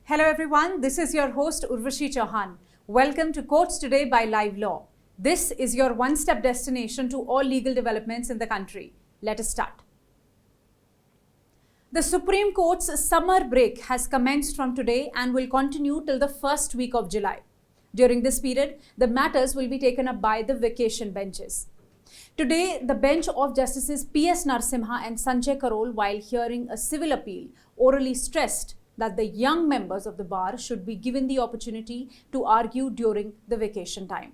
Hello everyone, this is your host Urvashi Chauhan. Welcome to Courts Today by Livelaw. This is your one-step destination to all legal developments in the country. Let us start. The Supreme Court's summer break has commenced from today and will continue till the first week of July. During this period, the matters will be taken up by the vacation benches. Today, the bench of Justices P.S. Narasimha and Sanjay Karol, while hearing a civil appeal, orally stressed that the young members of the bar should be given the opportunity to argue during the vacation time.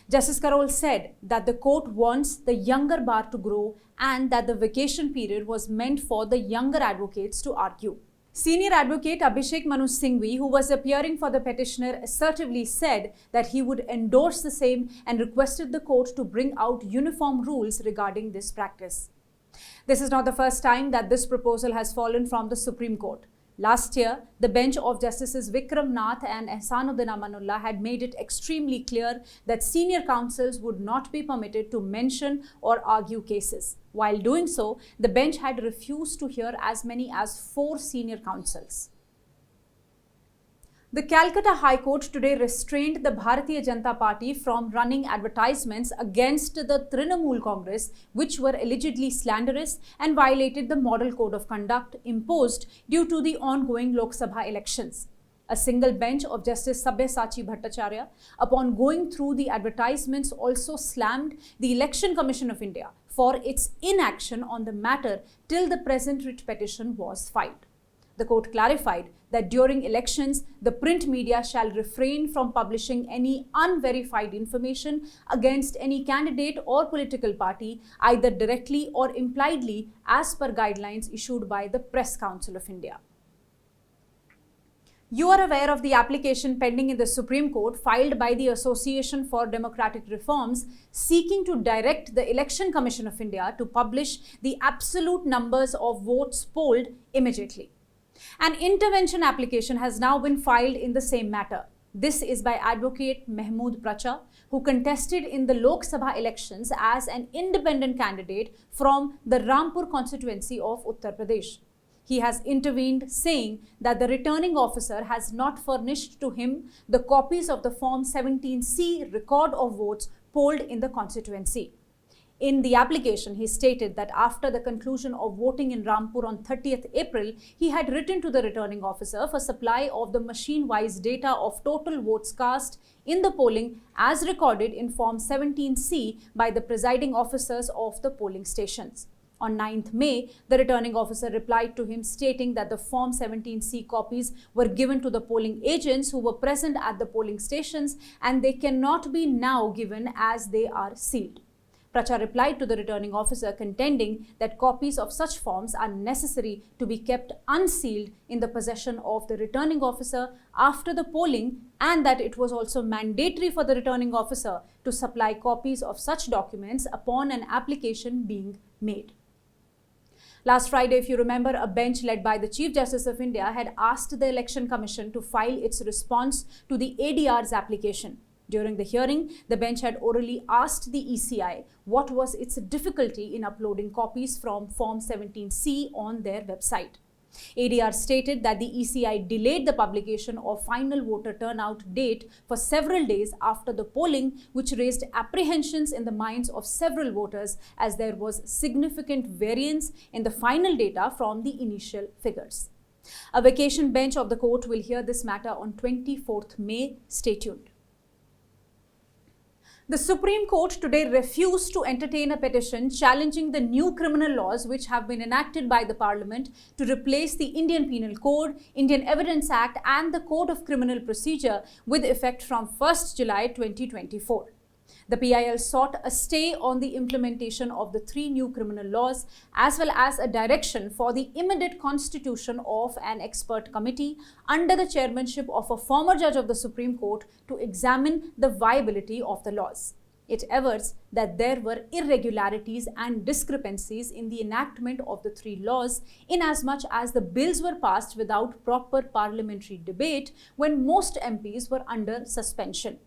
Justice Karol said that the court wants the younger bar to grow and that the vacation period was meant for the younger advocates to argue. Senior advocate Abhishek Manu Singhvi, who was appearing for the petitioner, assertively said that he would endorse the same and requested the court to bring out uniform rules regarding this practice. This is not the first time that this proposal has fallen from the Supreme Court. Last year, the bench of Justices Vikram Nath and Ehsanuddin Amanullah had made it extremely clear that senior counsels would not be permitted to mention or argue cases. While doing so, the bench had refused to hear as many as 4 senior counsels. The Calcutta High Court today restrained the Bharatiya Janata Party from running advertisements against the Trinamool Congress, which were allegedly slanderous and violated the Model Code of Conduct imposed due to the ongoing Lok Sabha elections. A single bench of Justice Sabyasachi Bhattacharya, upon going through the advertisements, also slammed the Election Commission of India for its inaction on the matter till the present writ petition was filed. The court clarified that during elections, the print media shall refrain from publishing any unverified information against any candidate or political party, either directly or impliedly, as per guidelines issued by the Press Council of India. You are aware of the application pending in the Supreme Court filed by the Association for Democratic Reforms seeking to direct the Election Commission of India to publish the absolute numbers of votes polled immediately. An intervention application has now been filed in the same matter. This is by Advocate Mahmood Pracha, who contested in the Lok Sabha elections as an independent candidate from the Rampur constituency of Uttar Pradesh. He has intervened, saying that the returning officer has not furnished to him the copies of the Form 17C record of votes polled in the constituency. In the application, he stated that after the conclusion of voting in Rampur on 30th April, he had written to the returning officer for supply of the machine-wise data of total votes cast in the polling as recorded in Form 17C by the presiding officers of the polling stations. On 9th May, the returning officer replied to him stating that the Form 17C copies were given to the polling agents who were present at the polling stations and they cannot be now given as they are sealed. Pracha replied to the returning officer contending that copies of such forms are necessary to be kept unsealed in the possession of the returning officer after the polling and that it was also mandatory for the returning officer to supply copies of such documents upon an application being made. Last Friday, if you remember, a bench led by the Chief Justice of India had asked the Election Commission to file its response to the ADR's application. During the hearing, the bench had orally asked the ECI what was its difficulty in uploading copies from Form 17C on their website. ADR stated that the ECI delayed the publication of final voter turnout date for several days after the polling, which raised apprehensions in the minds of several voters as there was significant variance in the final data from the initial figures. A vacation bench of the court will hear this matter on 24th May. Stay tuned. The Supreme Court today refused to entertain a petition challenging the new criminal laws which have been enacted by the Parliament to replace the Indian Penal Code, Indian Evidence Act and the Code of Criminal Procedure with effect from 1st July 2024. The PIL sought a stay on the implementation of the 3 new criminal laws as well as a direction for the immediate constitution of an expert committee under the chairmanship of a former judge of the Supreme Court to examine the viability of the laws. It avers that there were irregularities and discrepancies in the enactment of the 3 laws inasmuch as the bills were passed without proper parliamentary debate when most MPs were under suspension.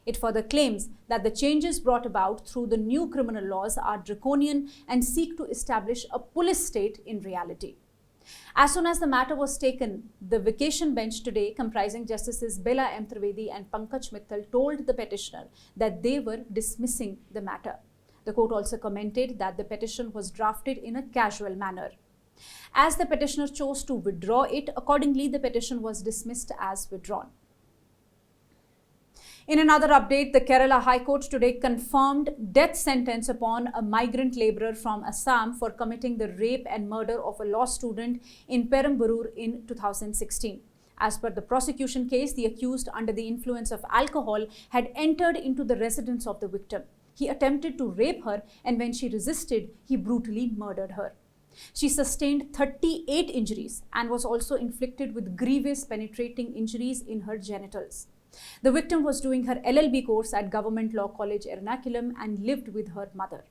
It further claims that the changes brought about through the new criminal laws are draconian and seek to establish a police state in reality. As soon as the matter was taken, the vacation bench today, comprising Justices Bela M. Trivedi and Pankaj Mittal, told the petitioner that they were dismissing the matter. The court also commented that the petition was drafted in a casual manner. As the petitioner chose to withdraw it, accordingly, the petition was dismissed as withdrawn. In another update, the Kerala High Court today confirmed death sentence upon a migrant labourer from Assam for committing the rape and murder of a law student in Perambur in 2016. As per the prosecution case, the accused, under the influence of alcohol, had entered into the residence of the victim. He attempted to rape her, and when she resisted, he brutally murdered her. She sustained 38 injuries and was also inflicted with grievous penetrating injuries in her genitals. The victim was doing her LLB course at Government Law College, Ernakulam, and lived with her mother.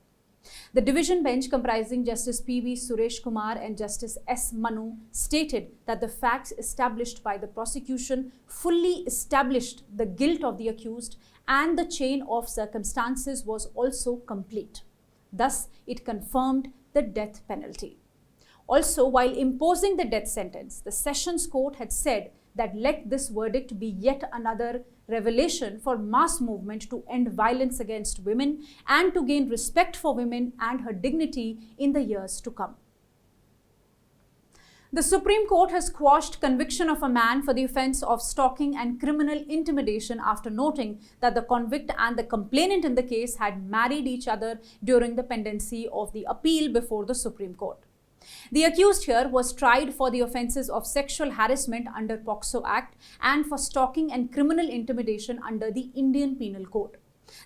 The division bench, comprising Justice P.V. Suresh Kumar and Justice S. Manu, stated that the facts established by the prosecution fully established the guilt of the accused and the chain of circumstances was also complete. Thus, it confirmed the death penalty. Also, while imposing the death sentence, the Sessions Court had said that let this verdict be yet another revelation for mass movement to end violence against women and to gain respect for women and her dignity in the years to come. The Supreme Court has quashed conviction of a man for the offence of stalking and criminal intimidation after noting that the convict and the complainant in the case had married each other during the pendency of the appeal before the Supreme Court. The accused here was tried for the offences of sexual harassment under POCSO Act and for stalking and criminal intimidation under the Indian Penal Code.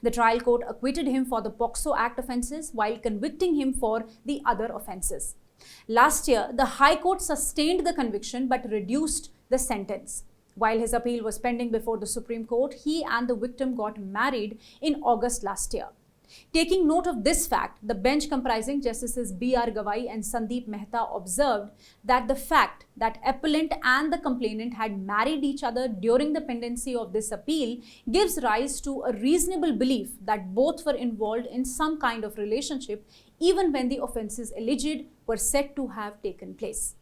The trial court acquitted him for the POCSO Act offences while convicting him for the other offences. Last year, the High Court sustained the conviction but reduced the sentence. While his appeal was pending before the Supreme Court, he and the victim got married in August last year. Taking note of this fact, the bench, comprising Justices B.R. Gavai and Sandeep Mehta, observed that the fact that appellant and the complainant had married each other during the pendency of this appeal gives rise to a reasonable belief that both were involved in some kind of relationship even when the offences alleged were said to have taken place.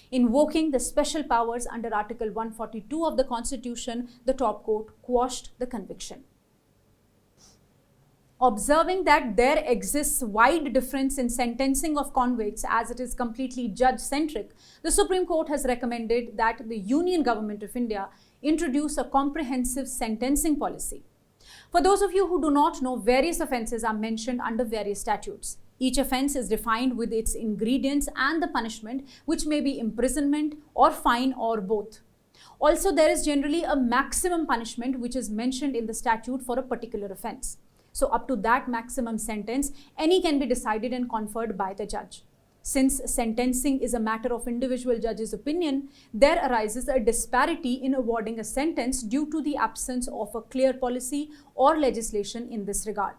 Invoking the special powers under Article 142 of the Constitution, the top court quashed the conviction. Observing that there exists wide difference in sentencing of convicts as it is completely judge-centric, the Supreme Court has recommended that the Union Government of India introduce a comprehensive sentencing policy. For those of you who do not know, various offences are mentioned under various statutes. Each offence is defined with its ingredients and the punishment, which may be imprisonment or fine or both. Also, there is generally a maximum punishment which is mentioned in the statute for a particular offence. So up to that maximum sentence, any can be decided and conferred by the judge. Since sentencing is a matter of individual judge's opinion, there arises a disparity in awarding a sentence due to the absence of a clear policy or legislation in this regard.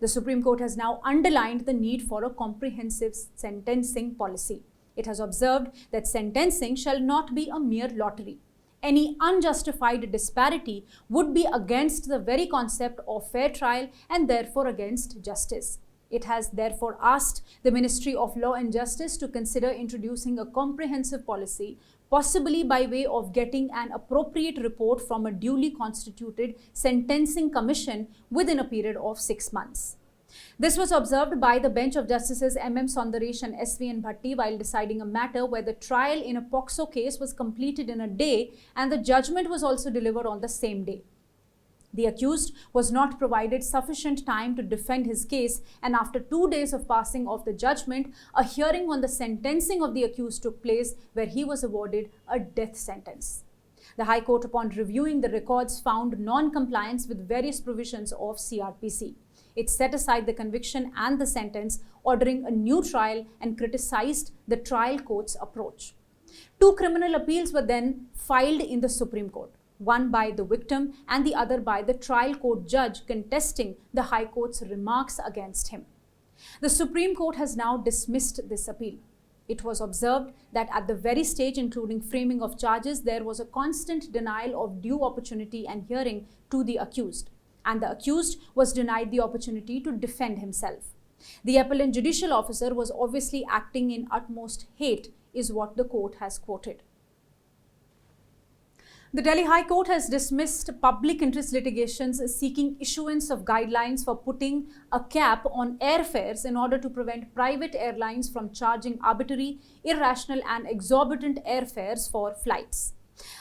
The Supreme Court has now underlined the need for a comprehensive sentencing policy. It has observed that sentencing shall not be a mere lottery. Any unjustified disparity would be against the very concept of fair trial and therefore against justice. It has therefore asked the Ministry of Law and Justice to consider introducing a comprehensive policy, possibly by way of getting an appropriate report from a duly constituted sentencing commission within a period of 6 months. This was observed by the bench of Justices M.M. Sundaresh and S.V.N. Bhatti while deciding a matter where the trial in a POCSO case was completed in a day and the judgment was also delivered on the same day. The accused was not provided sufficient time to defend his case, and after 2 days of passing of the judgment, a hearing on the sentencing of the accused took place where he was awarded a death sentence. The High Court, upon reviewing the records, found non-compliance with various provisions of CRPC. It set aside the conviction and the sentence, ordering a new trial, and criticized the trial court's approach. 2 criminal appeals were then filed in the Supreme Court, one by the victim and the other by the trial court judge contesting the High Court's remarks against him. The Supreme Court has now dismissed this appeal. It was observed that at the very stage, including framing of charges, there was a constant denial of due opportunity and hearing to the accused, and the accused was denied the opportunity to defend himself. The appellant judicial officer was obviously acting in utmost hate is what the court has quoted. The Delhi High Court has dismissed public interest litigations seeking issuance of guidelines for putting a cap on airfares in order to prevent private airlines from charging arbitrary, irrational and exorbitant airfares for flights.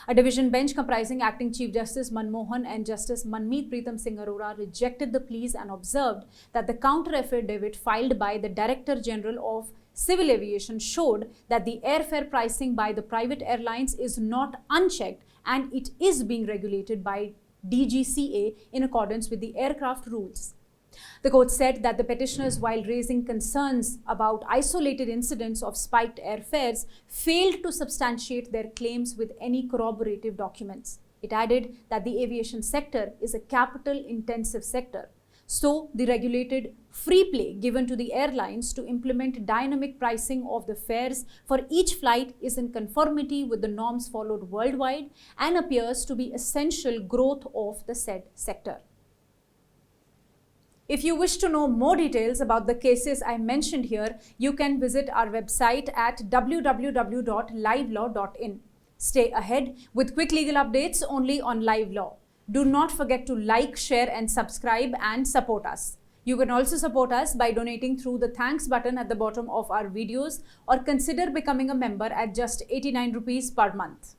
A division bench comprising Acting Chief Justice Manmohan and Justice Manmeet Preetham Singh Arora rejected the pleas and observed that the counter affidavit filed by the Director General of Civil Aviation showed that the airfare pricing by the private airlines is not unchecked and it is being regulated by DGCA in accordance with the aircraft rules. The court said that the petitioners, while raising concerns about isolated incidents of spiked airfares, failed to substantiate their claims with any corroborative documents. It added that the aviation sector is a capital-intensive sector. So, the regulated free play given to the airlines to implement dynamic pricing of the fares for each flight is in conformity with the norms followed worldwide and appears to be essential growth of the said sector. If you wish to know more details about the cases I mentioned here, you can visit our website at www.livelaw.in. Stay ahead with quick legal updates only on Live Law. Do not forget to like, share and subscribe and support us. You can also support us by donating through the thanks button at the bottom of our videos or consider becoming a member at just 89 rupees per month.